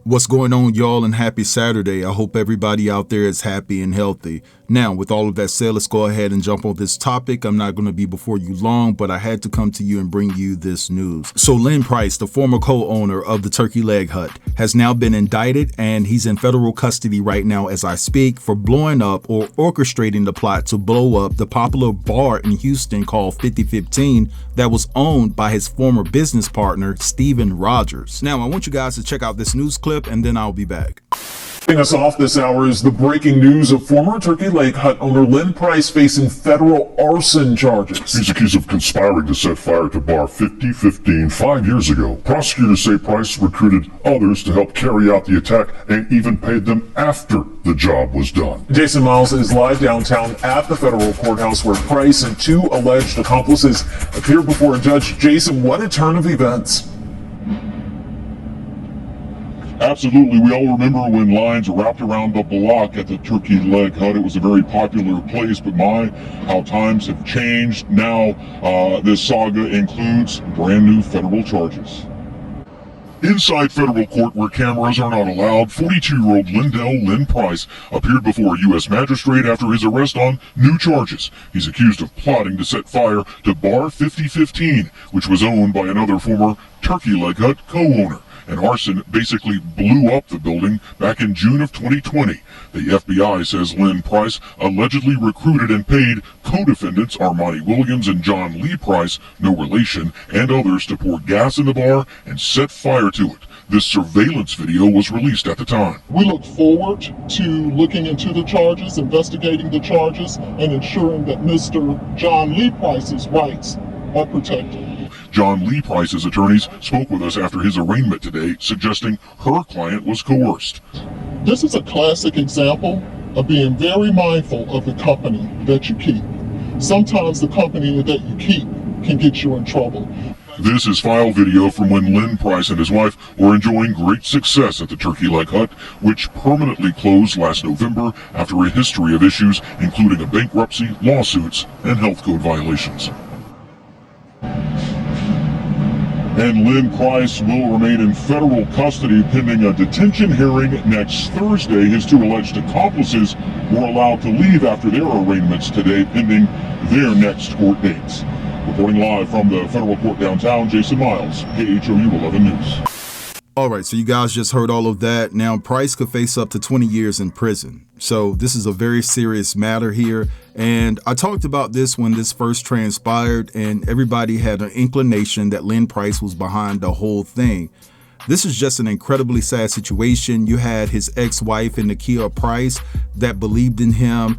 What's going on, y'all, and happy Saturday. I hope everybody out there is happy and healthy. Now, with all of that said, let's go ahead and jump on this topic. I'm not going to be before you long, but I had to come to you and bring you this news. So Lynn Price, the former co-owner of the Turkey Leg Hut, has now been indicted, and he's in federal custody right now as I speak for blowing up or orchestrating the plot to blow up the popular bar in Houston called 5015 that was owned by his former business partner, Steven Rogers. Now, I want you guys to check out this news clip and then I'll be back. Starting us off this hour is the breaking news of former Turkey Leg Hut owner Lynn Price facing federal arson charges. He's accused of conspiring to set fire to bar 5015 5 years ago. Prosecutors say Price recruited others to help carry out the attack and even paid them after the job was done. Jason Miles is live downtown at the federal courthouse where Price and two alleged accomplices appear before a judge. Jason, what a turn of events. Absolutely. We all remember when lines wrapped around the block at the Turkey Leg Hut. It was a very popular place, but how times have changed. Now this saga includes brand new federal charges. Inside federal court where cameras are not allowed, 42-year-old Lynn Price appeared before a U.S. magistrate after his arrest on new charges. He's accused of plotting to set fire to bar 5015, which was owned by another former Turkey Leg Hut co-owner. And arson basically blew up the building back in June of 2020. The FBI says Lynn Price allegedly recruited and paid co-defendants Armani Williams and John Lee Price, no relation, and others to pour gas in the bar and set fire to it. This surveillance video was released at the time. We look forward to looking into the charges, investigating the charges, and ensuring that Mr. John Lee Price's rights are protected. John Lee Price's attorneys spoke with us after his arraignment today, suggesting her client was coerced. This is a classic example of being very mindful of the company that you keep. Sometimes the company that you keep can get you in trouble. This is file video from when Lynn Price and his wife were enjoying great success at the Turkey Leg Hut, which permanently closed last November after a history of issues, including a bankruptcy, lawsuits, and health code violations. And Lynn Price will remain in federal custody pending a detention hearing next Thursday. His two alleged accomplices were allowed to leave after their arraignments today pending their next court dates. Reporting live from the federal court downtown, Jason Miles, KHOU 11 News. All right, so you guys just heard all of that. Now, Price could face up to 20 years in prison. So this is a very serious matter here. And I talked about this when this first transpired, and everybody had an inclination that Lynn Price was behind the whole thing. This is just an incredibly sad situation. You had his ex-wife, Nakia Price, that believed in him,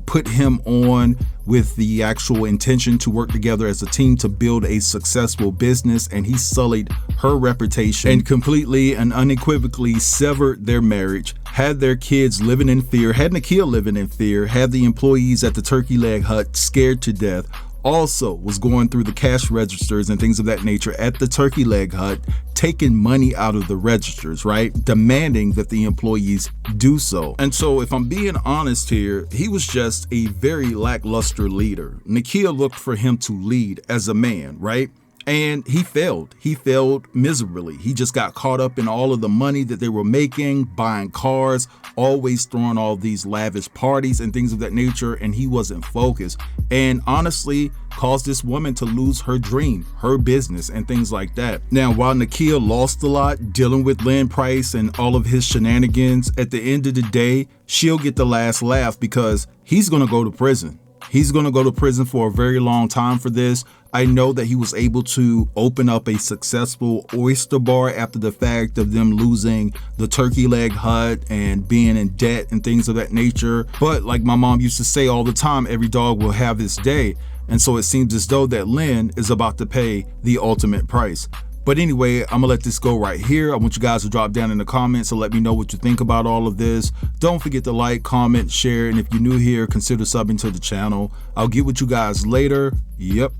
put him on with the actual intention to work together as a team to build a successful business, and he sullied her reputation and completely and unequivocally severed their marriage, had their kids living in fear, had Nakia living in fear, had the employees at the Turkey Leg Hut scared to death, also was going through the cash registers and things of that nature at the Turkey Leg Hut, taking money out of the registers, right? Demanding that the employees do so. And so if I'm being honest here, he was just a very lackluster leader. Nakia looked for him to lead as a man, right? And he failed. He failed miserably. He just got caught up in all of the money that they were making, buying cars, always throwing all these lavish parties and things of that nature, and he wasn't focused. And honestly, caused this woman to lose her dream, her business, and things like that. Now, while Nakia lost a lot dealing with Lynn Price and all of his shenanigans, at the end of the day, she'll get the last laugh because he's gonna go to prison. He's going to go to prison for a very long time for this. I know that he was able to open up a successful oyster bar after the fact of them losing the Turkey Leg Hut and being in debt and things of that nature. But like my mom used to say all the time, every dog will have his day. And so it seems as though that Lynn is about to pay the ultimate price. But anyway, I'm gonna let this go right here. I want you guys to drop down in the comments and let me know what you think about all of this. Don't forget to like, comment, share, and if you're new here, consider subbing to the channel. I'll get with you guys later. Yep.